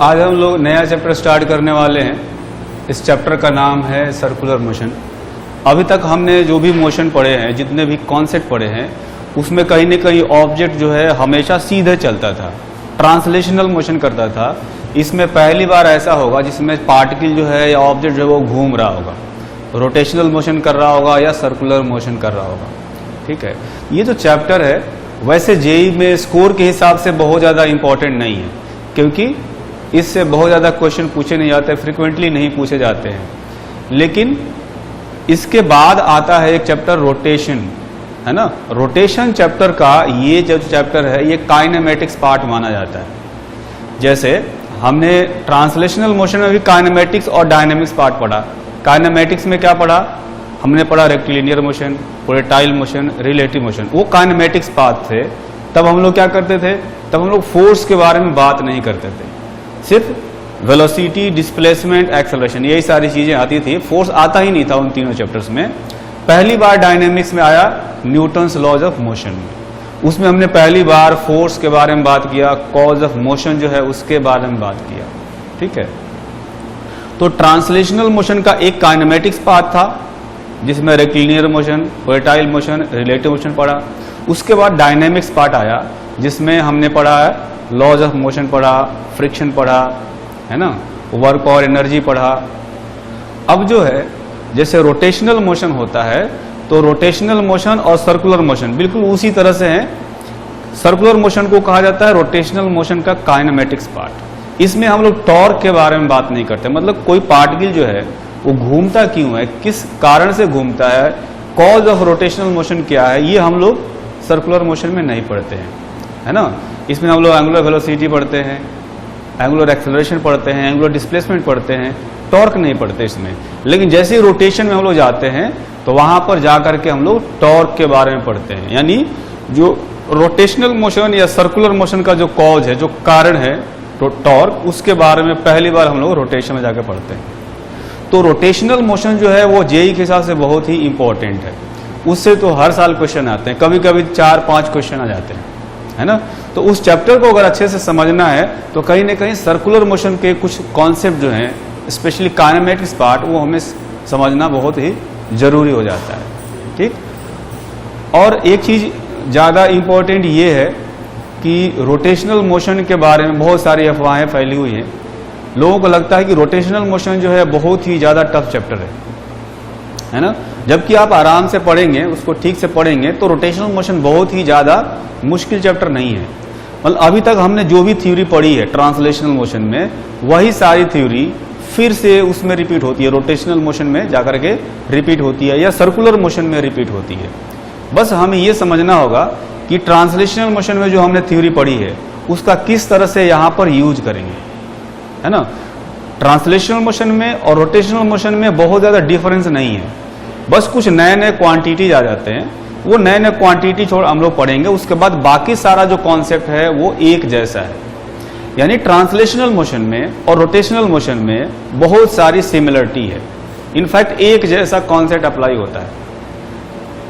आज हम लोग नया चैप्टर स्टार्ट करने वाले हैं। इस चैप्टर का नाम है सर्कुलर मोशन। अभी तक हमने जो भी मोशन पढ़े हैं, जितने भी कॉन्सेप्ट पढ़े हैं, उसमें कहीं न कहीं ऑब्जेक्ट जो है हमेशा सीधे चलता था, ट्रांसलेशनल मोशन करता था। इसमें पहली बार ऐसा होगा जिसमें पार्टिकल जो है या ऑब्जेक्ट जो है वो घूम रहा होगा, रोटेशनल मोशन कर रहा होगा या सर्कुलर मोशन कर रहा होगा। ठीक है, ये जो चैप्टर है वैसे जेईई में स्कोर के हिसाब से बहुत ज़्यादा इंपॉर्टेंट नहीं है, क्योंकि इससे बहुत ज़्यादा क्वेश्चन पूछे नहीं जाते, फ्रिक्वेंटली नहीं पूछे जाते हैं। लेकिन इसके बाद आता है एक चैप्टर रोटेशन, है ना। रोटेशन चैप्टर का ये जो चैप्टर है ये काइनेमेटिक्स पार्ट माना जाता है। जैसे हमने ट्रांसलेशनल मोशन में भी काइनेमेटिक्स और डायनेमिक्स पार्ट पढ़ा। काइनेमेटिक्स में क्या पढ़ा? हमने पढ़ा rectilinear motion, volatile motion, relative motion, वो काइनेमेटिक्स पार्ट थे। तब हम लोग क्या करते थे? तब हम लोग फोर्स के बारे में बात नहीं करते थे, सिर्फ वेलोसिटी, डिस्प्लेसमेंट, एक्सेलरेशन, यही सारी चीजें आती थी। फोर्स आता ही नहीं था उन तीनों चैप्टर्स में। पहली बार डायनेमिक्स में आया न्यूटन्स लॉज ऑफ मोशन में, उसमें हमने पहली बार फोर्स के बारे में बात किया, कॉज ऑफ मोशन जो है उसके बारे में बात किया। ठीक है, तो ट्रांसलेशनल मोशन का एक काइनेमेटिक्स पार्ट था जिसमें rectilinear motion, volatile motion, relative motion पढ़ा। उसके बाद डायनेमिक्स पार्ट आया जिसमें हमने पढ़ा है लॉज ऑफ मोशन पढ़ा, फ्रिक्शन पढ़ा, है ना, वर्क और एनर्जी पढ़ा। अब जो है जैसे रोटेशनल मोशन होता है तो रोटेशनल मोशन और सर्कुलर मोशन बिल्कुल उसी तरह से हैं। सर्कुलर मोशन को कहा जाता है रोटेशनल मोशन का काइनेमेटिक्स पार्ट। इसमें हम लोग टॉर्क के बारे में बात नहीं करते, मतलब कोई पार्टिकल जो है वो घूमता क्यों है, किस कारण से घूमता है, कॉज ऑफ रोटेशनल मोशन क्या है, ये हम लोग सर्कुलर मोशन में नहीं पढ़ते हैं, है ना। इसमें हम लोग एंगुलर वेलोसिटी पढ़ते हैं, एंगुलर एक्सेलरेशन पढ़ते हैं, एंगुलर डिस्प्लेसमेंट पढ़ते हैं, टॉर्क नहीं पढ़ते इसमें। लेकिन जैसे ही रोटेशन में हम लोग जाते हैं तो वहां पर जाकर के हम लोग टॉर्क के बारे में पढ़ते हैं, यानी जो रोटेशनल मोशन या सर्कुलर मोशन का जो कॉज है, जो कारण है, तो टॉर्क, उसके बारे में पहली बार हम लोग रोटेशन में जाकर पढ़ते हैं। तो रोटेशनल मोशन जो है वो जेईई के हिसाब से बहुत ही इंपॉर्टेंट है। उससे तो हर साल क्वेश्चन आते हैं, कभी कभी 4-5 क्वेश्चन आ जाते हैं, है ना। तो उस चैप्टर को अगर अच्छे से समझना है तो कहीं ना कहीं सर्कुलर मोशन के कुछ कॉन्सेप्ट जो हैं, स्पेशली काइनेमेटिक्स पार्ट, वो हमें समझना बहुत ही जरूरी हो जाता है। ठीक, और एक चीज ज्यादा इंपॉर्टेंट ये है कि रोटेशनल मोशन के बारे में बहुत सारी अफवाहें फैली हुई हैं। लोगों को लगता है कि रोटेशनल मोशन जो है बहुत ही ज्यादा टफ चैप्टर है ना। जबकि आप आराम से पढ़ेंगे, उसको ठीक से पढ़ेंगे तो रोटेशनल मोशन बहुत ही ज्यादा मुश्किल चैप्टर नहीं है। मतलब अभी तक हमने जो भी थ्योरी पढ़ी है ट्रांसलेशनल मोशन में, वही सारी थ्योरी फिर से उसमें रिपीट होती है, रोटेशनल मोशन में जाकर के रिपीट होती है या सर्कुलर मोशन में रिपीट होती है। बस हमें ये समझना होगा कि ट्रांसलेशनल मोशन में जो हमने थ्योरी पढ़ी है उसका किस तरह से यहाँ पर यूज करेंगे, है ना। ट्रांसलेशनल मोशन में और रोटेशनल मोशन में बहुत ज्यादा डिफरेंस नहीं है, बस कुछ नए नए क्वांटिटीज आ जाते हैं। वो नए नए क्वांटिटी छोड़ हम लोग पढ़ेंगे, उसके बाद बाकी सारा जो कॉन्सेप्ट है वो एक जैसा है। यानी ट्रांसलेशनल मोशन में और रोटेशनल मोशन में बहुत सारी सिमिलरिटी है, इनफैक्ट एक जैसा कॉन्सेप्ट अप्लाई होता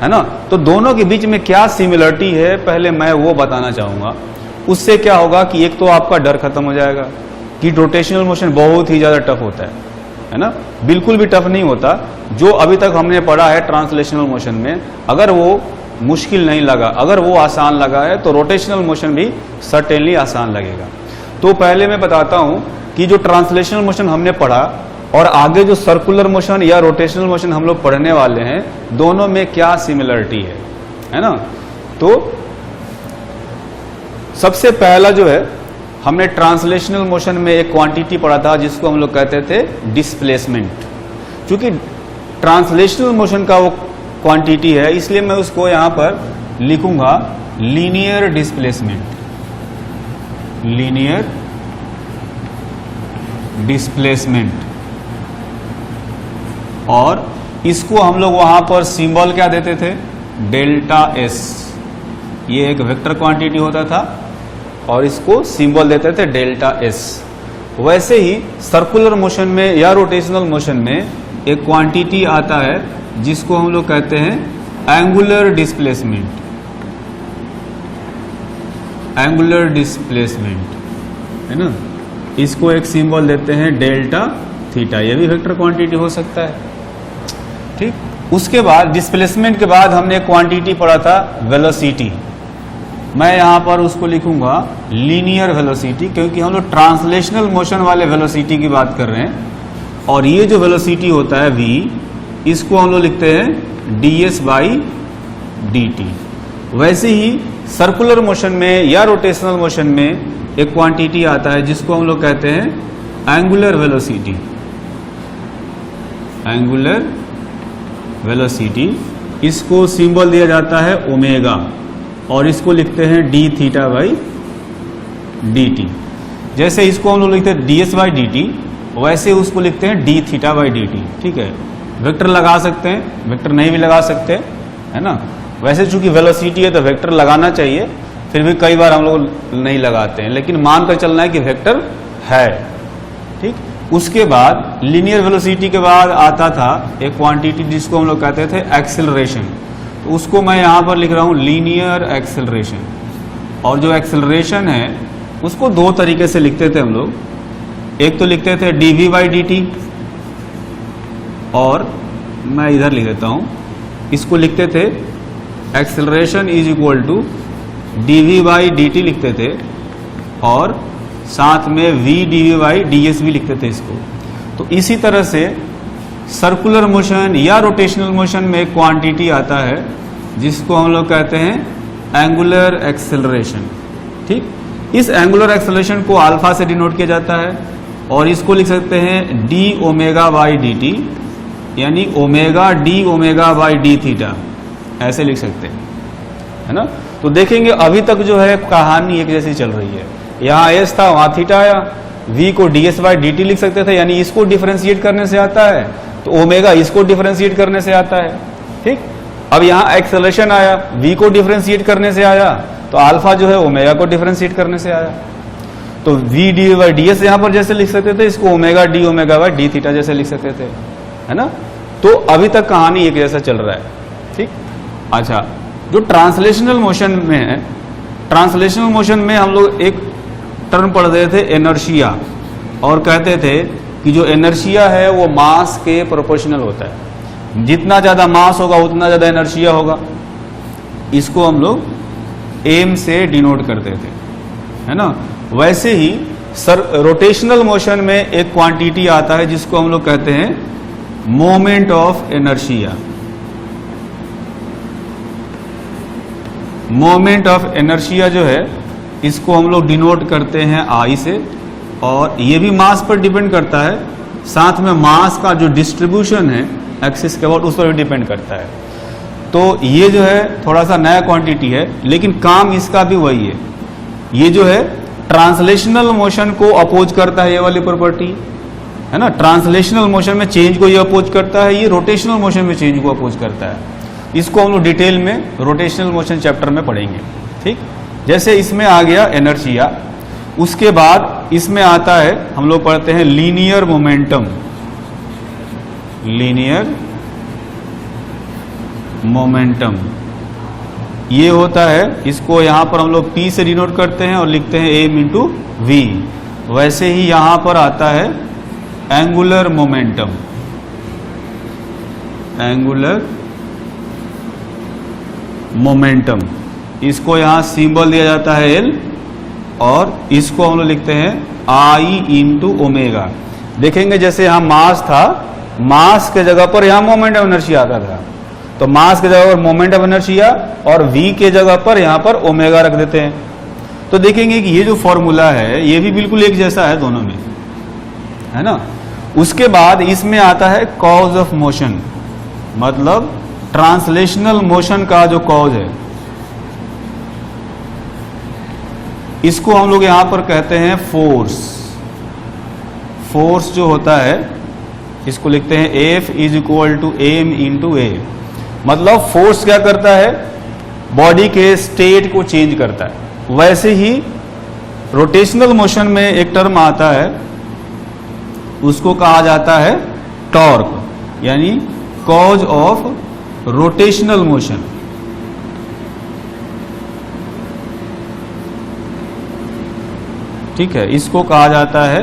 है ना। तो दोनों के बीच में क्या सिमिलरिटी है पहले मैं वो बताना चाहूंगा। उससे क्या होगा कि एक तो आपका डर खत्म हो जाएगा कि रोटेशनल मोशन बहुत ही ज्यादा टफ होता है ना। बिल्कुल भी टफ नहीं होता। जो अभी तक हमने पढ़ा है ट्रांसलेशनल मोशन में, अगर वो मुश्किल नहीं लगा, अगर वो आसान लगा है, तो रोटेशनल मोशन भी सर्टेनली आसान लगेगा। तो पहले मैं बताता हूं कि जो ट्रांसलेशनल मोशन हमने पढ़ा और आगे जो सर्कुलर मोशन या रोटेशनल मोशन हम लोग पढ़ने वाले हैं, दोनों में क्या सिमिलरिटी है ना। तो सबसे पहला जो है, हमने ट्रांसलेशनल मोशन में एक क्वांटिटी पढ़ा था जिसको हम लोग कहते थे डिस्प्लेसमेंट। क्योंकि ट्रांसलेशनल मोशन का वो क्वांटिटी है, इसलिए मैं उसको यहां पर लिखूंगा लीनियर डिस्प्लेसमेंट, लीनियर डिस्प्लेसमेंट। और इसको हम लोग वहां पर सिंबल क्या देते थे? Delta S. ये एक वेक्टर क्वांटिटी होता था और इसको सिंबल देते थे डेल्टा एस। वैसे ही सर्कुलर मोशन में या रोटेशनल मोशन में एक क्वांटिटी आता है जिसको हम लोग कहते हैं एंगुलर डिस्प्लेसमेंट, एंगुलर डिस्प्लेसमेंट, है ना। इसको एक सिंबल देते हैं डेल्टा थीटा, ये भी वेक्टर क्वांटिटी हो सकता है। ठीक, उसके बाद डिस्प्लेसमेंट के बाद हमने क्वांटिटी पढ़ा था वेलोसिटी, मैं यहां पर उसको लिखूंगा लीनियर वेलोसिटी, क्योंकि हम लोग ट्रांसलेशनल मोशन वाले वेलोसिटी की बात कर रहे हैं। और ये जो वेलोसिटी होता है v, इसको हम लोग लिखते हैं ds/dt। वैसे ही सर्कुलर मोशन में या रोटेशनल मोशन में एक क्वांटिटी आता है जिसको हम लोग कहते हैं एंगुलर वेलोसिटी। एंगुलर वेलोसिटी, इसको सिंबल दिया जाता है ओमेगा, और इसको लिखते हैं d(θ/dt)। जैसे इसको हम लोग लिखते हैं ds/dt, वैसे उसको लिखते हैं dθ/dt। ठीक है, वेक्टर लगा सकते हैं, वेक्टर नहीं भी लगा सकते, है ना। वैसे चूंकि वेलोसिटी है तो वेक्टर लगाना चाहिए, फिर भी कई बार हम लोग नहीं लगाते हैं, लेकिन मानकर चलना है कि वेक्टर है। ठीक, उसके बाद लीनियर वेलोसिटी के बाद आता था एक क्वांटिटी जिसको हम लोग कहते थे एक्सेलरेशन, तो उसको मैं यहां पर लिख रहा हूं लीनियर एक्सेलरेशन। और जो एक्सेलरेशन है उसको दो तरीके से लिखते थे हम लोग, एक तो लिखते थे dv/dt, और मैं इधर लिख देता हूं, इसको लिखते थे acceleration is equal to dv/dt लिखते थे, और साथ में v dv/ds भी लिखते थे इसको। तो इसी तरह से सर्कुलर मोशन या रोटेशनल मोशन में एक क्वांटिटी आता है जिसको हम लोग कहते हैं एंगुलर एक्सेलरेशन। ठीक, इस एंगुलर एक्सेलरेशन को अल्फा से डिनोट किया जाता है, और इसको लिख सकते हैं d(ω/dt), यानी ओमेगा d(ω/d)θ, ऐसे लिख सकते हैं, है ना। तो देखेंगे अभी तक जो है कहानी एक जैसी चल रही है, यहाँ s था वहां थीटा आया, v को ds/dt लिख सकते थे, यानी इसको डिफरेंशिएट करने से आता है, तो ओमेगा इसको डिफरेंशिएट करने से आता है। ठीक, अब यहाँ एक्सेलरेशन आया, v को डिफरेंशिएट करने से आया, तो अल्फा जो है ओमेगा को डिफरेंशिएट करने से आया। तो v dv/ds यहां पर जैसे लिख सकते थे, इसको ओमेगा d(ω/d)θ जैसे लिख सकते थे, है ना। तो अभी तक कहानी एक जैसा चल रहा है। ठीक, अच्छा, जो ट्रांसलेशनल मोशन में है, ट्रांसलेशनल मोशन में हम लोग एक टर्म पढ़ते थे इनर्शिया, और कहते थे कि जो इनर्शिया है वो मास के प्रोपोर्शनल होता है, जितना ज्यादा मास होगा उतना ज्यादा इनर्शिया होगा। इसको हम लोग एम से डिनोट करते थे, है ना। वैसे ही रोटेशनल मोशन में एक क्वांटिटी आता है जिसको हम लोग कहते हैं moment of inertia. Moment of inertia जो है इसको हम लोग डिनोट करते हैं आई से, और ये भी मास पर डिपेंड करता है, साथ में मास का जो डिस्ट्रीब्यूशन है एक्सिस के अबाउट उस पर भी डिपेंड करता है। तो ये जो है थोड़ा सा नया क्वांटिटी है, लेकिन काम इसका भी वही है। ये जो है ट्रांसलेशनल मोशन को अपोज करता है, ये वाली प्रॉपर्टी, है ना। ट्रांसलेशनल मोशन में चेंज को ये अपोज करता है, ये रोटेशनल मोशन में चेंज को अपोज करता है। इसको हम लोग डिटेल में रोटेशनल मोशन चैप्टर में पढ़ेंगे। ठीक, जैसे इसमें आ गया इनर्शिया, उसके बाद इसमें आता है, हम लोग पढ़ते हैं लीनियर मोमेंटम। लीनियर मोमेंटम ये होता है, इसको यहां पर हम लोग P से डिनोट करते हैं और लिखते हैं m इंटू V। वैसे ही यहां पर आता है एंगुलर मोमेंटम। एंगुलर मोमेंटम, इसको यहां सिंबल दिया जाता है L, और इसको हम लोग लिखते हैं I इंटू ओमेगा। देखेंगे जैसे यहां मास था, मास के जगह पर यहां मोमेंट ऑफ इनर्शिया आता था, तो मास के जगह पर मोमेंट ऑफ इनर्शिया, और v के जगह पर यहां पर ओमेगा रख देते हैं। तो देखेंगे कि ये जो फॉर्मूला है ये भी बिल्कुल एक जैसा है दोनों में, है ना। उसके बाद इसमें आता है कॉज ऑफ मोशन, मतलब ट्रांसलेशनल मोशन का जो कॉज है, इसको हम लोग यहां पर कहते हैं फोर्स। फोर्स जो होता है इसको लिखते हैं F is equal to M into A. मतलब फोर्स क्या करता है, बॉडी के स्टेट को चेंज करता है। वैसे ही रोटेशनल मोशन में एक टर्म आता है, उसको कहा जाता है टॉर्क, यानी कॉज ऑफ रोटेशनल मोशन। ठीक है, इसको कहा जाता है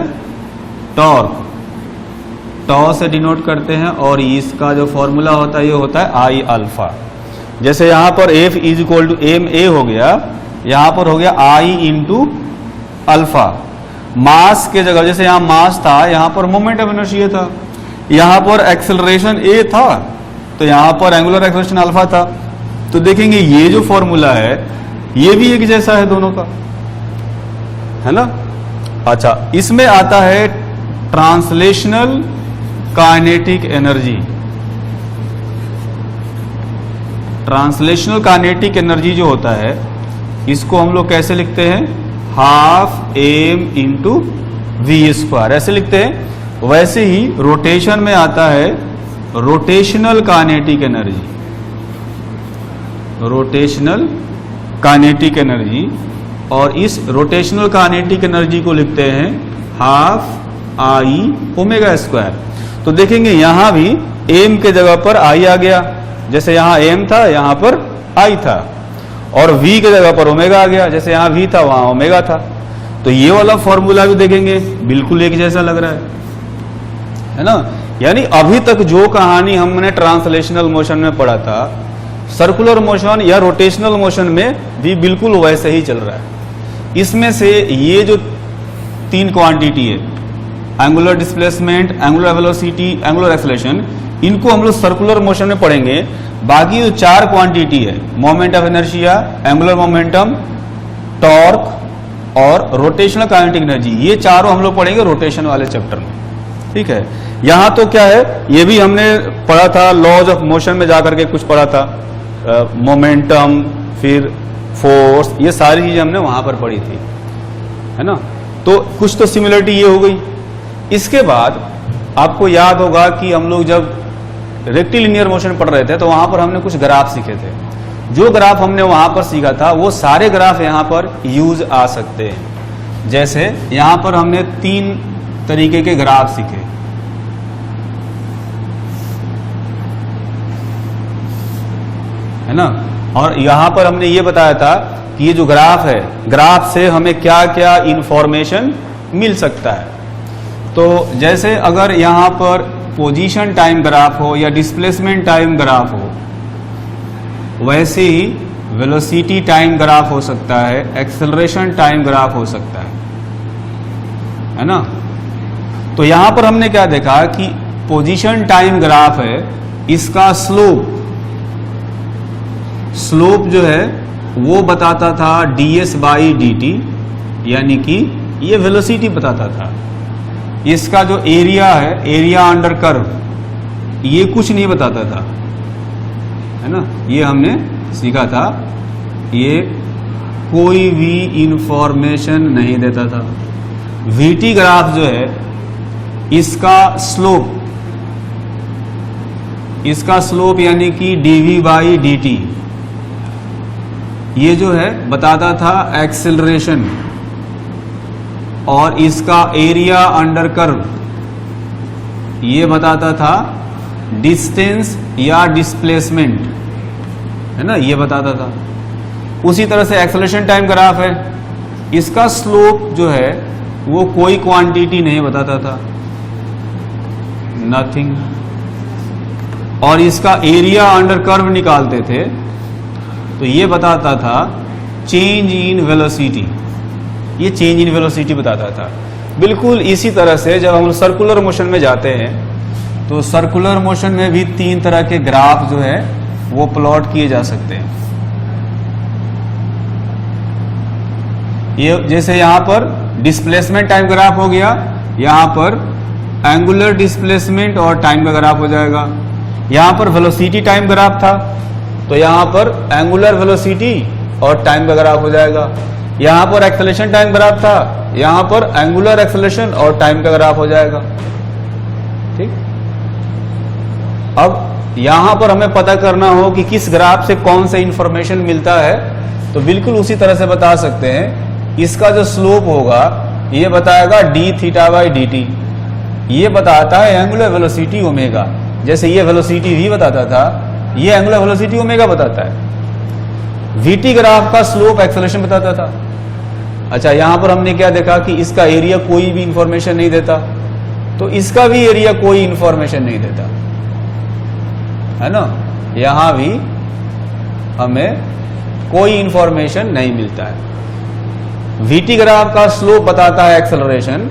टॉर्क, टॉ से डिनोट करते हैं, और इसका जो फॉर्मूला होता है ये होता है आई अल्फा। जैसे यहां पर F is equal to M A हो गया, यहां पर हो गया आई इंटू अल्फा। मास के जगह, जैसे यहां मास था, यहां पर मोमेंट ऑफ इनर्शिया था, यहां पर एक्सेलरेशन ए था, तो यहां पर एंगुलर एक्सेलरेशन अल्फा था। तो देखेंगे ये जो फॉर्मूला है ये भी एक जैसा है दोनों का, है ना। अच्छा, इसमें आता है translational kinetic energy. Translational kinetic energy जो होता है इसको हम लोग कैसे लिखते हैं, half M into V square, ऐसे लिखते हैं। वैसे ही रोटेशन में आता है rotational kinetic energy, rotational kinetic energy, और इस रोटेशनल काइनेटिक एनर्जी को लिखते हैं हाफ आई ओमेगा स्क्वायर। तो देखेंगे यहां भी एम के जगह पर आई आ गया, जैसे यहां एम था यहां पर आई था, और v के जगह पर ओमेगा आ गया, जैसे यहां v था वहां ओमेगा था। तो ये वाला फॉर्मूला भी देखेंगे बिल्कुल एक जैसा लग रहा है ना। यानी अभी तक जो कहानी हमने ट्रांसलेशनल मोशन में पढ़ा था, सर्कुलर मोशन या रोटेशनल मोशन में भी बिल्कुल वैसे ही चल रहा है। इसमें से ये जो तीन क्वांटिटी है, angular displacement, angular velocity, angular acceleration, इनको हम लोग सर्कुलर मोशन में पढ़ेंगे। बाकी जो चार क्वांटिटी है, moment of inertia, angular momentum, torque और रोटेशनल काइनेटिक एनर्जी, ये चारों हम लोग पढ़ेंगे रोटेशन वाले चैप्टर में। ठीक है, यहां तो क्या है, ये भी हमने पढ़ा था, लॉज ऑफ मोशन में जाकर के कुछ पढ़ा था, मोमेंटम, फिर फोर्स, ये सारी चीजें हमने वहां पर पढ़ी थी, है ना। तो कुछ तो सिमिलरिटी ये हो गई। इसके बाद आपको याद होगा कि हम लोग जब रेक्टिलिनियर मोशन पढ़ रहे थे तो वहां पर हमने कुछ ग्राफ सीखे थे। जो ग्राफ हमने वहां पर सीखा था वो सारे ग्राफ यहां पर यूज आ सकते हैं। जैसे यहां पर हमने तीन तरीके के ग्राफ सीखे, है ना। और यहां पर हमने ये बताया था कि ये जो ग्राफ है, ग्राफ से हमें क्या क्या इंफॉर्मेशन मिल सकता है। तो जैसे अगर यहां पर पोजीशन टाइम ग्राफ हो या डिस्प्लेसमेंट टाइम ग्राफ हो, वैसे ही वेलोसिटी टाइम ग्राफ हो सकता है, एक्सेलरेशन टाइम ग्राफ हो सकता है ना। तो यहां पर हमने क्या देखा कि पोजीशन टाइम ग्राफ है, इसका स्लोप जो है वो बताता था ds बाई dt, यानी कि ये वेलोसिटी बताता था। इसका जो एरिया है, एरिया अंडर कर्व, ये कुछ नहीं बताता था, है ना। ये हमने सीखा था, ये कोई भी इंफॉर्मेशन नहीं देता था। vt ग्राफ जो है, इसका स्लोप यानी कि dv बाई dt, ये जो है बताता था एक्सेलरेशन, और इसका एरिया अंडर कर्व ये बताता था डिस्टेंस या डिस्प्लेसमेंट, है ना, ये बताता था। उसी तरह से एक्सेलरेशन टाइम ग्राफ है, इसका स्लोप जो है वो कोई क्वांटिटी नहीं बताता था, नथिंग, और इसका एरिया अंडर कर्व निकालते थे तो ये बताता था चेंज इन वेलोसिटी, ये चेंज इन वेलोसिटी बताता था। बिल्कुल इसी तरह से जब हम सर्कुलर मोशन में जाते हैं तो सर्कुलर मोशन में भी तीन तरह के ग्राफ जो है वो प्लॉट किए जा सकते हैं। ये जैसे यहां पर डिस्प्लेसमेंट टाइम ग्राफ हो गया, यहां पर एंगुलर डिस्प्लेसमेंट और टाइम का ग्राफ हो जाएगा। यहां पर वेलोसिटी टाइम ग्राफ था तो यहां पर एंगुलर वेलोसिटी और टाइम का ग्राफ हो जाएगा। यहां पर एक्सेलरेशन टाइम ग्राफ था, यहां पर एंगुलर एक्सेलरेशन और टाइम का ग्राफ हो जाएगा। ठीक, अब यहां पर हमें पता करना हो कि किस ग्राफ से कौन सा इंफॉर्मेशन मिलता है, तो बिल्कुल उसी तरह से बता सकते हैं। इसका जो स्लोप होगा ये बताएगा D theta by D T, ये बताता है एंगुलर वेलोसिटी ओमेगा। जैसे ये वेलोसिटी v बताता था, ये एंगुलर वेलोसिटी ओमेगा बताता है। vt ग्राफ का स्लोप एक्सेलरेशन बताता था, अच्छा, यहां पर हमने क्या देखा कि इसका एरिया कोई भी इंफॉर्मेशन नहीं देता, तो इसका भी एरिया कोई इंफॉर्मेशन नहीं देता, है ना। यहां भी हमें कोई इंफॉर्मेशन नहीं मिलता है। वीटी ग्राफ का स्लोप बताता है एक्सेलरेशन,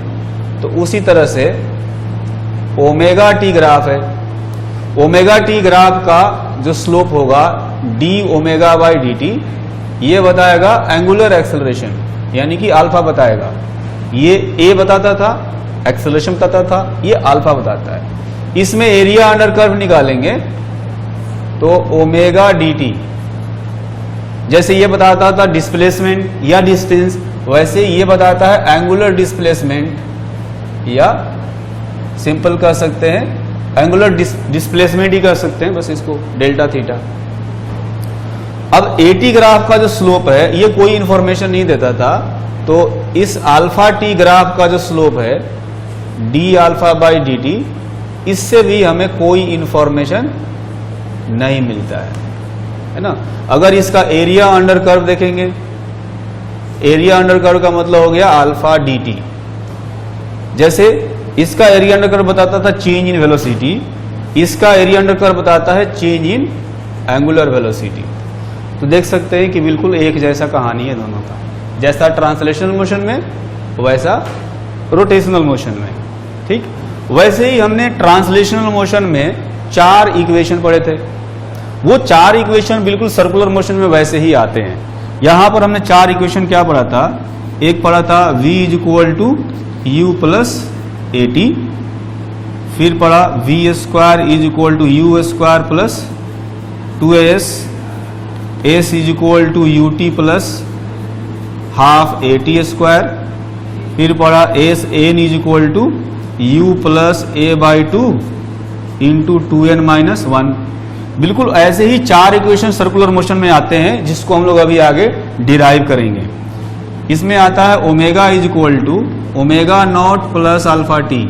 तो उसी तरह से ओमेगा टी ग्राफ है, ओमेगा टी ग्राफ का जो स्लोप होगा D omega by D T, ये बताएगा एंगुलर एक्सेलरेशन, यानी कि अल्फा बताएगा। ये ए बताता था, एक्सेलरेशन बताता था, ये अल्फा बताता है। इसमें एरिया अंडर कर्व निकालेंगे तो ओमेगा डी टी, जैसे ये बताता था डिस्प्लेसमेंट या डिस्टेंस, वैसे ये बताता है एंगुलर डिस्प्लेसमेंट, या सिंपल कर सकते हैं एंगुलर डिस्प्लेसमेंट ही कर सकते हैं, बस इसको डेल्टा थीटा। अब एटी ग्राफ का जो स्लोप है ये कोई इंफॉर्मेशन नहीं देता था, तो इस अल्फा टी ग्राफ का जो स्लोप है D alpha by D T, इससे भी हमें कोई इंफॉर्मेशन नहीं मिलता है ना। अगर इसका एरिया अंडर कर्व देखेंगे, एरिया अंडर कर्व का मतलब हो गया अल्फा डी टी। जैसे इसका एरिया अंडर कर्व बताता था चेंज इन वेलोसिटी, इसका एरिया अंडर कर्व बताता है चेंज इन एंगुलर वेलोसिटी। तो देख सकते हैं कि बिल्कुल एक जैसा कहानी है दोनों का, जैसा ट्रांसलेशनल मोशन में वैसा रोटेशनल मोशन में। ठीक, वैसे ही हमने ट्रांसलेशनल मोशन में 4 इक्वेशन पढ़े थे, वो 4 इक्वेशन बिल्कुल सर्कुलर मोशन में वैसे ही आते हैं। यहां पर हमने 4 इक्वेशन क्या पढ़ा था, एक पढ़ा था v is equal to U plus A T, फिर पढ़ा V square is equal to U square plus 2as, S is equal to U T plus half A T square, फिर पढ़ा S N is equal to U plus A by two into 2n minus 1। बिल्कुल ऐसे ही 4 equation circular motion में आते हैं, जिसको हम लोग अभी आगे डिराइव करेंगे। इसमें आता है omega is equal to omega naught plus alpha T.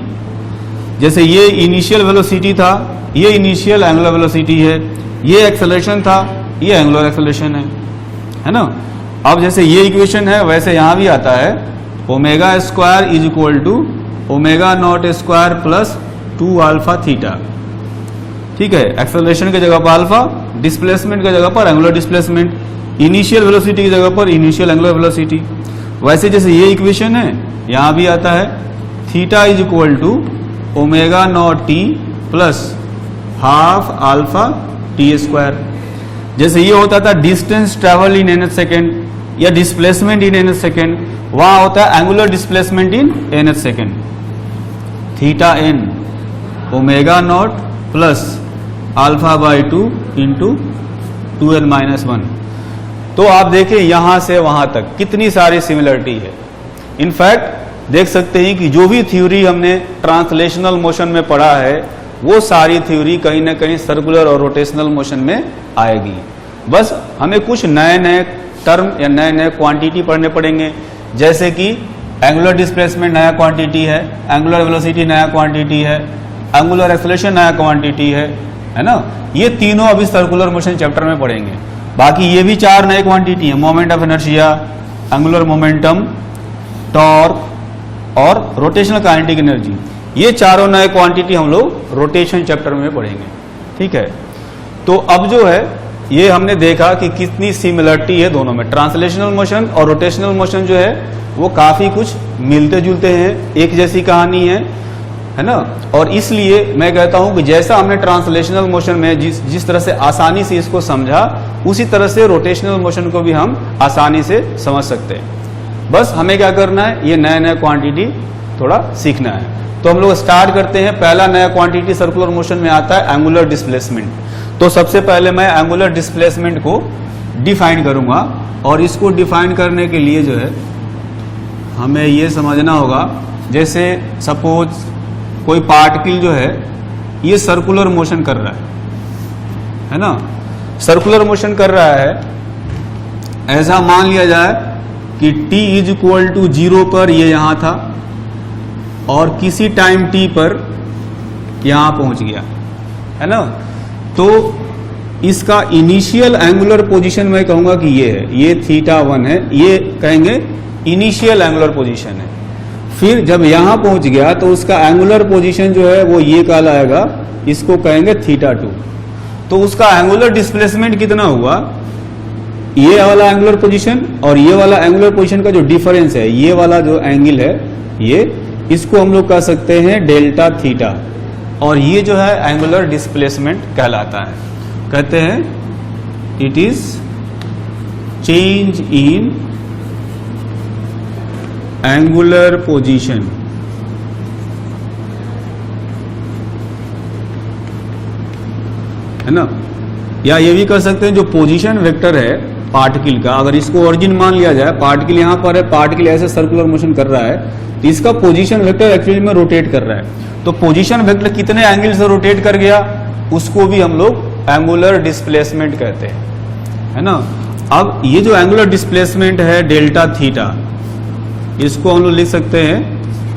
जैसे ये इनिशियल वेलोसिटी था, ये इनिशियल एंगुलर वेलोसिटी है, ये एक्सेलरेशन था, ये एंगुलर एक्सेलरेशन है ना। अब जैसे ये इक्वेशन है वैसे यहां भी आता है omega square is equal to omega naught square plus 2 alpha theta. ठीक है, एक्सेलरेशन की जगह पर अल्फा, डिस्प्लेसमेंट की जगह पर एंगुलर डिस्प्लेसमेंट, इनिशियल वेलोसिटी की जगह पर इनिशियल एंगुलर वेलोसिटी। वैसे जैसे ये इक्वेशन है यहां भी आता है theta is equal to omega naught T plus half alpha T square. जैसे ये होता था distance travel in nth second या डिस्प्लेसमेंट इन nth सेकेंड, वहां होता है angular displacement in nth second, theta N omega naught plus alpha by 2 into 2n minus 1। तो आप देखें यहां से वहां तक कितनी सारी सिमिलरिटी है। इनफैक्ट देख सकते हैं कि जो भी थ्योरी हमने ट्रांसलेशनल मोशन में पढ़ा है वो सारी थ्योरी कहीं ना कहीं सर्कुलर और रोटेशनल मोशन में आएगी। बस हमें कुछ नए नए टर्म या नए नए क्वांटिटी पढ़ने पड़ेंगे, जैसे कि एंगुलर डिस्प्लेसमेंट नया क्वांटिटी है, एंगुलर वेलोसिटी नया क्वांटिटी है, एंगुलर एक्सेलरेशन नया क्वांटिटी है ना। ये तीनों अभी सर्कुलर मोशन चैप्टर में पढ़ेंगे। बाकी ये भी 4 नए क्वांटिटी है, moment of inertia, angular momentum, torque और रोटेशनल काइनेटिक एनर्जी। ये चारों नए क्वांटिटी हम लोग रोटेशन चैप्टर में पढ़ेंगे। ठीक है, तो अब जो है ये हमने देखा कि कितनी सिमिलरिटी है दोनों में। ट्रांसलेशनल मोशन और रोटेशनल मोशन जो है वो काफी कुछ मिलते जुलते हैं, एक जैसी कहानी है ना। और इसलिए मैं कहता हूं कि जैसा हमने ट्रांसलेशनल मोशन में जिस तरह से आसानी से इसको समझा, उसी तरह से रोटेशनल मोशन को भी हम आसानी से समझ सकते हैं। बस हमें क्या करना है, ये नए नए क्वांटिटी थोड़ा सीखना है। तो हम लोग स्टार्ट करते हैं। पहला नया क्वांटिटी सर्कुलर मोशन में आता है एंगुलर डिस्प्लेसमेंट। तो सबसे पहले मैं एंगुलर डिस्प्लेसमेंट को डिफाइन करूंगा, और इसको डिफाइन करने के लिए जो है हमें ये समझना होगा, जैसे सपोज कोई पार्टिकल जो है ये सर्कुलर मोशन कर रहा है ना, सर्कुलर मोशन कर रहा है। ऐसा मान लिया जाए कि t इज इक्वल टू 0 पर ये यहां था और किसी टाइम t पर यहां पहुंच गया, है ना। तो इसका इनिशियल एंगुलर पोजीशन मैं कहूंगा कि ये है, ये θ1 है, ये कहेंगे इनिशियल एंगुलर पोजीशन है। फिर जब यहां पहुंच गया तो उसका एंगुलर पोजीशन जो है वो ये कहलाएगा, इसको कहेंगे θ2। तो उसका एंगुलर डिस्प्लेसमेंट कितना हुआ, ये वाला एंगुलर पोजीशन और ये वाला एंगुलर पोजीशन का जो डिफरेंस है, ये वाला जो एंगल है ये, इसको हम लोग कह सकते हैं डेल्टा थीटा, और ये जो है एंगुलर डिस्प्लेसमेंट कहलाता है। कहते हैं it is change in angular position. है ना, या ये भी कर सकते हैं जो पोजीशन वेक्टर है पार्टिकल का, अगर इसको ओरिजिन मान लिया जाए, पार्टिकल यहां पर है, पार्टिकल ऐसे सर्कुलर मोशन कर रहा है, तो इसका पोजीशन वेक्टर एक्चुअली में रोटेट कर रहा है। तो पोजीशन वेक्टर कितने एंगल से रोटेट कर गया, उसको भी हम लोग एंगुलर डिस्प्लेसमेंट कहते हैं। है ना, अब ये जो एंगुलर डिस्प्लेसमेंट है डेल्टा थीटा, इसको हम लोग लिख सकते हैं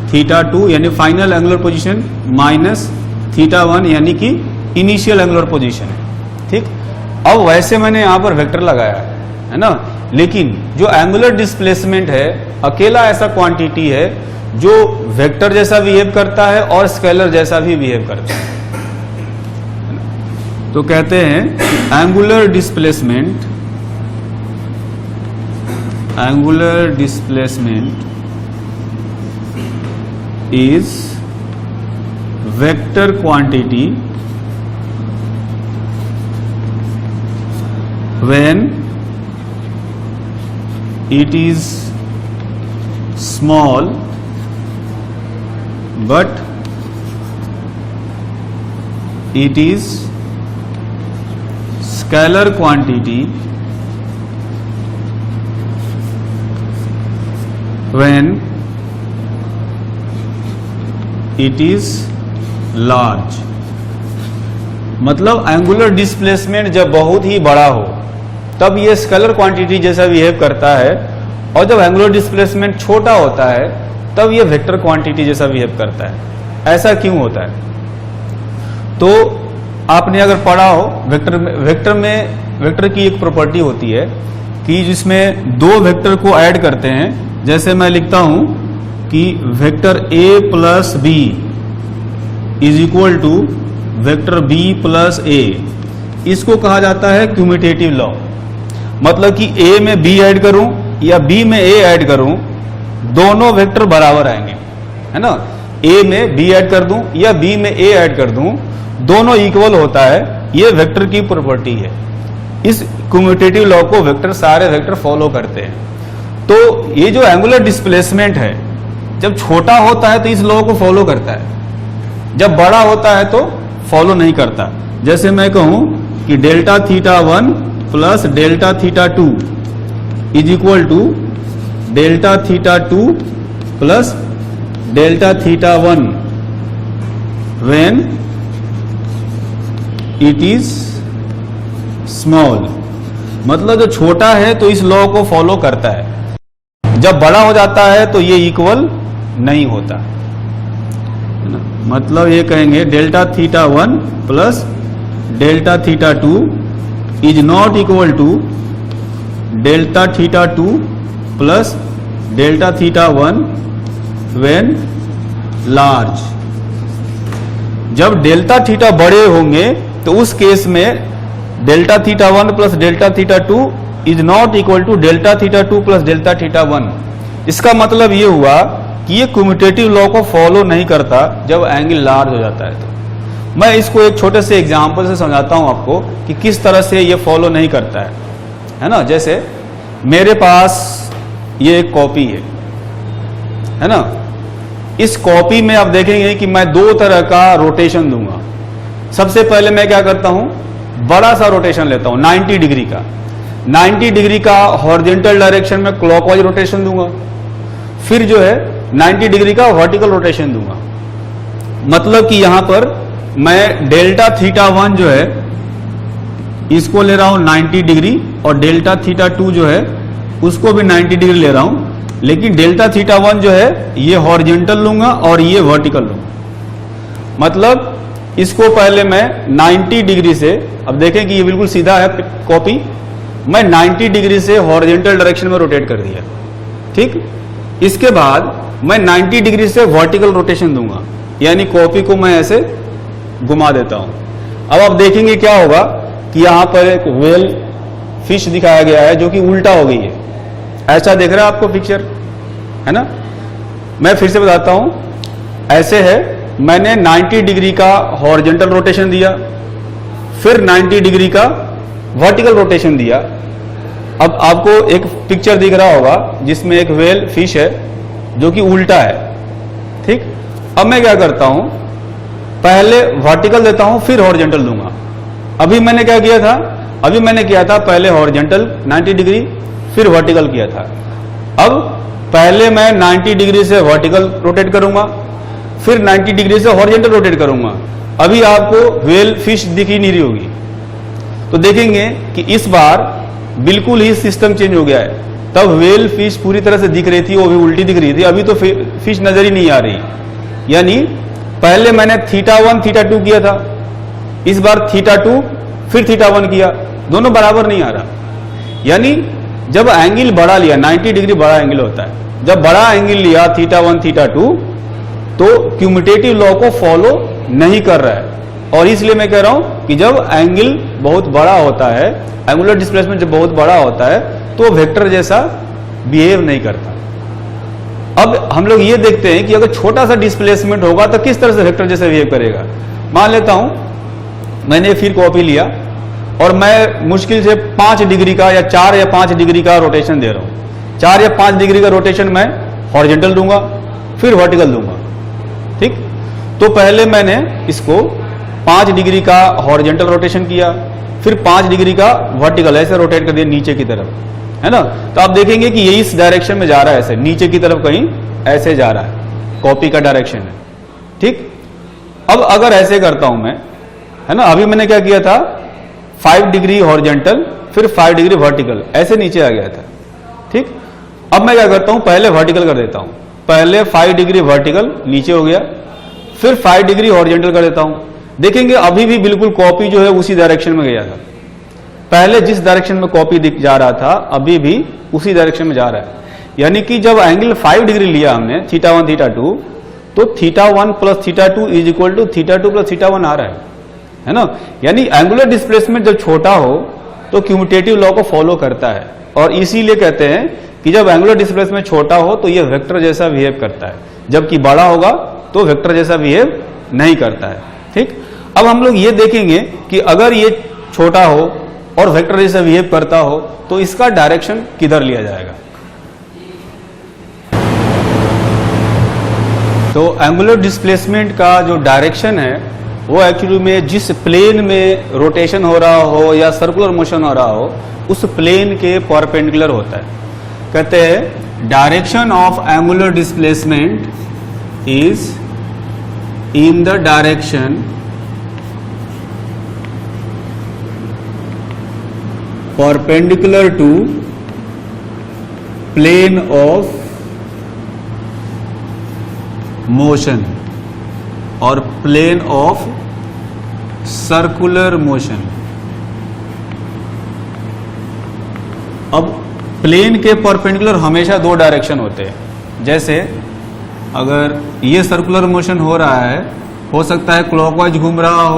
θ2 यानी फाइनल एंगुलर पोजीशन माइनस θ1 यानी कि इनिशियल एंगुलर पोजीशन है। ठीक, अब वैसे मैंने यहां पर वेक्टर लगाया है ना, लेकिन जो एंगुलर डिस्प्लेसमेंट है अकेला ऐसा क्वांटिटी है जो वेक्टर जैसा बिहेव करता है और स्केलर जैसा भी बिहेव करता है। तो कहते हैं angular displacement is vector quantity when it is small but it is scalar quantity when it is large। मतलब एंगुलर डिस्प्लेसमेंट जब बहुत ही बड़ा हो तब ये स्केलर क्वांटिटी जैसा बिहेव करता है, और जब एंगुलर डिस्प्लेसमेंट छोटा होता है तब ये वेक्टर क्वांटिटी जैसा बिहेव करता है। ऐसा क्यों होता है? तो आपने अगर पढ़ा हो वेक्टर की एक प्रॉपर्टी होती है कि जिसमें दो वेक्टर को ऐड करते हैं, जैसे मैं लिखता हूं कि vector a plus B is equal to vector b plus a, इसको कहा जाता है क्यूमुटेटिव लॉ। मतलब कि a में b ऐड करूं या b में a ऐड करूं, दोनों वेक्टर बराबर आएंगे। है ना, a में b ऐड कर दूं या b में a ऐड कर दूं, दोनों इक्वल होता है। ये वेक्टर की प्रॉपर्टी है। इस क्यूमुटेटिव लॉ को सारे वेक्टर फॉलो करते हैं। तो ये जो एंगुलर डिस्प्लेसमेंट है जब छोटा होता है तो इस लॉ को फॉलो करता है, जब बड़ा होता है तो फॉलो नहीं करता। जैसे मैं कहूं कि delta θ1 plus delta θ2 is equal to delta θ2 plus delta θ1 when it is small. मतलब जो छोटा है तो इस लॉ को फॉलो करता है, जब बड़ा हो जाता है तो ये इक्वल नहीं होता। मतलब ये कहेंगे delta θ1 plus delta θ2 is not equal to delta θ2 plus delta θ1 when large. जब डेल्टा थीटा बड़े होंगे तो उस केस में delta θ1 plus delta θ2 is not equal to delta θ2 plus delta θ1। इसका मतलब ये हुआ कि ये क्यूमुटेटिव लॉ को फॉलो नहीं करता जब एंगल लार्ज हो जाता है। तो मैं इसको एक छोटे से एग्जांपल से समझाता हूं आपको कि किस तरह से ये फॉलो नहीं करता है ना। जैसे मेरे पास ये एक कॉपी है ना। इस कॉपी में आप देखेंगे कि मैं दो तरह का रोटेशन दूंगा। सबसे पहले मैं क्या करता हूं, बड़ा सा रोटेशन लेता हूं 90 डिग्री का। 90 डिग्री का हॉरिजॉन्टल डायरेक्शन में क्लॉकवाइज रोटेशन दूंगा, फिर जो है 90 डिग्री का वर्टिकल रोटेशन दूंगा। मतलब कि यहां पर मैं डेल्टा θ1 जो है इसको ले रहा हूं 90 डिग्री और डेल्टा θ2 जो है उसको भी 90 डिग्री ले रहा हूं, लेकिन डेल्टा θ1 जो है ये हॉरिजॉन्टल लूंगा और ये वर्टिकल लूंगा। मतलब इसको पहले मैं 90 डिग्री से, अब देखें कि ये बिल्कुल सीधा है कॉपी, मैं 90 डिग्री से हॉरिजॉन्टल डायरेक्शन में रोटेट कर दिया। ठीक। इसके बाद मैं 90 डिग्री से वर्टिकल रोटेशन दूंगा, यानी कॉपी को मैं ऐसे घुमा देता हूं। अब आप देखेंगे क्या होगा कि यहां पर एक व्हेल फिश दिखाया गया है जो कि उल्टा हो गई है। ऐसा दिख रहा है आपको पिक्चर, है ना। मैं फिर से बताता हूं, ऐसे है, मैंने 90 डिग्री का हॉरिजॉन्टल रोटेशन दिया, फिर 90 डिग्री का वर्टिकल रोटेशन दिया। अब आपको एक पिक्चर दिख रहा होगा जिसमें एक व्हेल फिश है जो कि उल्टा है, ठीक। अब मैं क्या करता हूं, पहले वर्टिकल देता हूं फिर हॉरिजॉन्टल दूंगा। अभी मैंने क्या किया था, अभी मैंने किया था पहले हॉरिजॉन्टल 90 डिग्री फिर वर्टिकल किया था। अब पहले मैं 90 डिग्री से वर्टिकल रोटेट करूंगा, फिर 90 डिग्री से हॉरिजॉन्टल रोटेट करूंगा। अभी आपको व्हेल फिश दिख ही नहीं रही होगी, तो देखेंगे कि इस बार बिल्कुल ही सिस्टम चेंज हो गया है। तब व्हेल फिश पूरी तरह से दिख रही थी, वो भी उल्टी दिख रही थी, अभी तो फिश नजर ही नहीं आ रही। यानी पहले मैंने θ1 θ2 किया था, इस बार θ2 फिर θ1 किया, दोनों बराबर नहीं आ रहा। यानी जब एंगल बड़ा लिया, 90 डिग्री बड़ा एंगल होता है, जब बड़ा एंगल लिया θ1 θ2 तो क्यूमुटेटिव लॉ को फॉलो नहीं कर रहा है। और इसलिए मैं कह रहा हूं कि जब एंगल बहुत बड़ा होता है, एंगुलर डिस्प्लेसमेंट जब बहुत बड़ा होता है तो वेक्टर जैसा बिहेव नहीं करता। अब हम लोग ये देखते हैं कि अगर छोटा सा डिस्प्लेसमेंट होगा तो किस तरह से वेक्टर जैसा बिहेव करेगा। मान लेता हूं मैंने फिर कॉपी लिया और मैं मुश्किल से 5 डिग्री का या 4 या 5 डिग्री का रोटेशन दे रहा हूं। 4 या 5 डिग्री का रोटेशन मैं हॉरिजॉन्टल दूंगा फिर वर्टिकल दूंगा, ठीक। तो पहले मैंने इसको 5 डिग्री का हॉरिजॉन्टल रोटेशन किया, फिर 5 डिग्री का वर्टिकल ऐसे रोटेट कर दिया नीचे की तरफ, है ना। तो आप देखेंगे कि ये इस डायरेक्शन में जा रहा है, ऐसे नीचे की तरफ कहीं ऐसे जा रहा है, कॉपी का डायरेक्शन है, ठीक। अब अगर ऐसे करता हूं मैं, है ना, अभी मैंने क्या किया था 5 डिग्री हॉरिजॉन्टल फिर 5 डिग्री वर्टिकल, ऐसे नीचे आ गया था, ठीक। अब मैं क्या करता हूं, पहले वर्टिकल कर देता हूं, पहले 5 डिग्री वर्टिकल नीचे हो गया, फिर 5 डिग्री हॉरिजॉन्टल कर देता हूं। देखेंगे अभी भी बिल्कुल कॉपी जो है उसी डायरेक्शन में गया था। पहले जिस डायरेक्शन में कॉपी जा रहा था अभी भी उसी डायरेक्शन में जा रहा है। यानी कि जब एंगल 5 डिग्री लिया हमने θ1 θ2 तो θ1 plus θ2 is equal to θ2 plus θ1 आ रहा है ना। यानी एंगुलर डिस्प्लेसमेंट जब छोटा हो तो क्यूमुटेटिव लॉ को फॉलो करता है, और इसीलिए कहते हैं कि जब एंगुलर डिस्प्लेसमेंट छोटा हो तो यह वेक्टर जैसा बिहेव करता है, जबकि बड़ा होगा तो वेक्टर जैसा बिहेव नहीं करता है, ठीक। अब हम लोग ये देखेंगे कि अगर ये छोटा हो और वेक्टर जैसा बिहेव करता हो तो इसका डायरेक्शन किधर लिया जाएगा। तो एंगुलर डिस्प्लेसमेंट का जो डायरेक्शन है वो एक्चुअली में जिस प्लेन में रोटेशन हो रहा हो या सर्कुलर मोशन हो रहा हो उस प्लेन के परपेंडिकुलर होता है। कहते हैं direction of angular displacement is in the direction perpendicular to plane of motion और plane of circular motion। अब प्लेन के परपेंडिकुलर हमेशा 2 डायरेक्शन होते हैं। जैसे अगर ये सर्कुलर मोशन हो रहा है, हो सकता है क्लॉकवाइज घूम रहा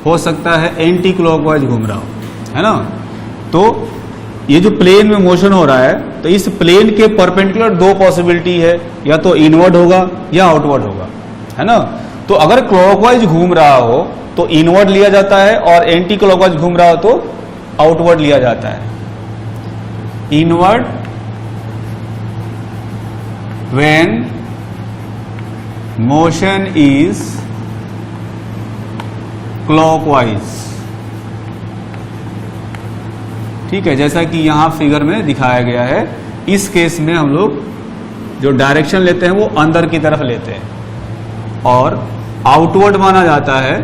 हो सकता है एंटी क्लॉकवाइज घूम रहा हो, है ना। तो ये जो प्लेन में मोशन हो रहा है तो इस प्लेन के परपेंडिकुलर 2 पॉसिबिलिटी है, या तो इनवर्ड होगा या आउटवर्ड होगा, है ना। तो अगर क्लॉकवाइज घूम रहा हो तो इनवर्ड लिया जाता है और एंटी क्लॉकवाइज घूम रहा हो तो आउटवर्ड लिया जाता है। Inward when motion is clockwise, ठीक है, जैसा कि यहां फिगर में दिखाया गया है। इस केस में हम लोग जो डायरेक्शन लेते हैं वो अंदर की तरफ लेते हैं, और आउटवर्ड माना जाता है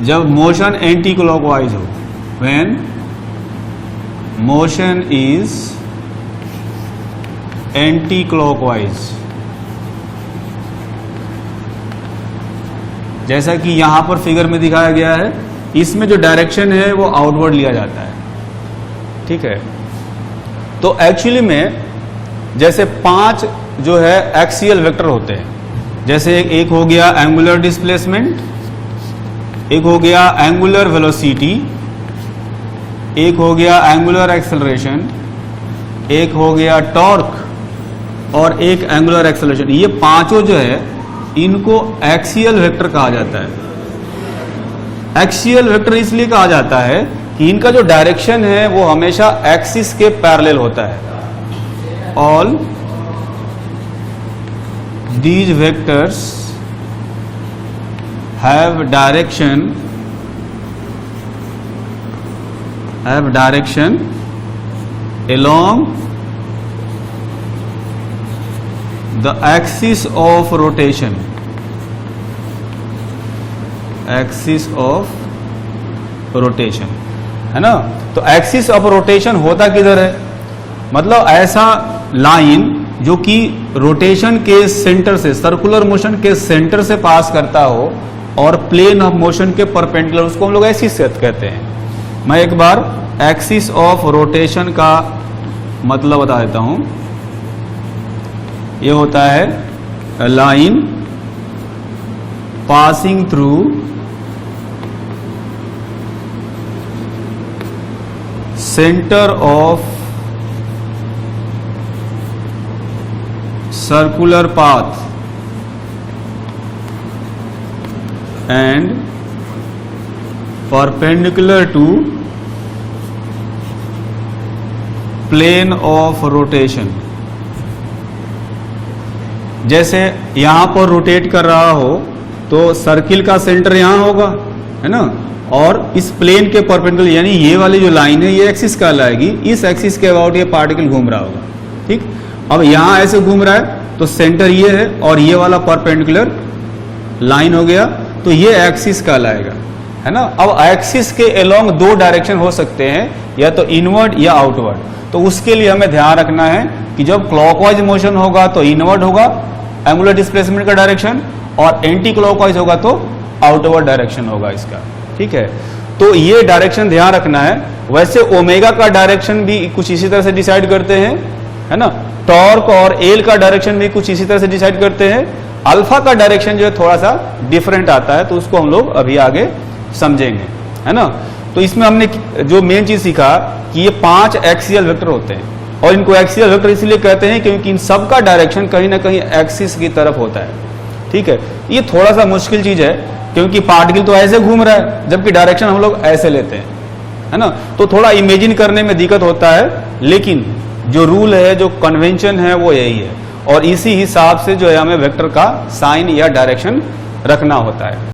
जब मोशन एंटी क्लॉकवाइज हो, when motion is anti clockwise. जैसा कि यहां पर फिगर में दिखाया गया है, इसमें जो डायरेक्शन है वो आउटवर्ड लिया जाता है, ठीक है। तो एक्चुअली में जैसे 5 जो है एक्सियल वेक्टर होते हैं, जैसे एक हो गया एंगुलर डिस्प्लेसमेंट, एक हो गया एंगुलर वेलोसिटी, एक हो गया एंगुलर एक्सेलरेशन, एक हो गया टॉर्क और एक एंगुलर एक्सेलरेशन। ये पांचों जो है इनको एक्सियल वेक्टर कहा जाता है। एक्सियल वेक्टर इसलिए कहा जाता है कि इनका जो डायरेक्शन है वो हमेशा एक्सिस के पैरेलल होता है। All these vectors have direction along the axis of rotation, है ना। तो एक्सिस ऑफ रोटेशन होता किधर है, मतलब ऐसा लाइन जो कि रोटेशन के सेंटर से, सर्कुलर मोशन के सेंटर से पास करता हो और प्लेन ऑफ मोशन के परपेंडिकुलर, उसको हम लोग एक्सिस कहते हैं। मैं एक बार एक्सिस ऑफ रोटेशन का मतलब बता देता हूं। ये होता है line passing through centre of circular path and perpendicular to plane of rotation। जैसे यहां पर रोटेट कर रहा हो तो सर्किल का सेंटर यहां होगा, है ना, और इस प्लेन के परपेंडिकुलर, यानी ये वाली जो लाइन है ये एक्सिस कहलाएगी। इस एक्सिस के अबाउट ये पार्टिकल घूम रहा होगा, ठीक। अब यहां ऐसे घूम रहा है तो सेंटर ये है और ये वाला परपेंडिकुलर लाइन हो गया, तो ये एक्सिस कहलाएगा, है ना। अब एक्सिस के अलोंग 2 डायरेक्शन हो सकते हैं, या तो इनवर्ड या आउटवर्ड। तो उसके लिए हमें ध्यान रखना है कि जब क्लॉकवाइज मोशन होगा तो इनवर्ड होगा एंगुलर डिस्प्लेसमेंट का डायरेक्शन, और एंटी क्लॉकवाइज होगा तो आउटवर्ड डायरेक्शन होगा इसका, ठीक है। तो ये डायरेक्शन ध्यान रखना है। वैसे ओमेगा का डायरेक्शन भी कुछ इसी तरह से डिसाइड करते हैं, है ना। टॉर्क और एल का डायरेक्शन भी कुछ इसी तरह से डिसाइड करते हैं। अल्फा का डायरेक्शन जो है थोड़ा सा डिफरेंट आता है, तो उसको हम लोग अभी आगे समझेंगे, है ना। तो इसमें हमने जो मेन चीज सीखा कि ये 5 एक्सियल वेक्टर होते हैं, और इनको एक्सियल वेक्टर इसलिए कहते हैं क्योंकि इन सब का डायरेक्शन कहीं ना कहीं एक्सिस की तरफ होता है, ठीक है। ये थोड़ा सा मुश्किल चीज है क्योंकि पार्टिकल तो ऐसे घूम रहा है जबकि डायरेक्शन हम लोग ऐसे लेते हैं, है ना। तो थोड़ा इमेजिन करने में दिक्कत होता है, लेकिन जो रूल है, जो कन्वेंशन है वो यही है, और इसी हिसाब से जो है हमें वेक्टर का साइन या डायरेक्शन रखना होता है।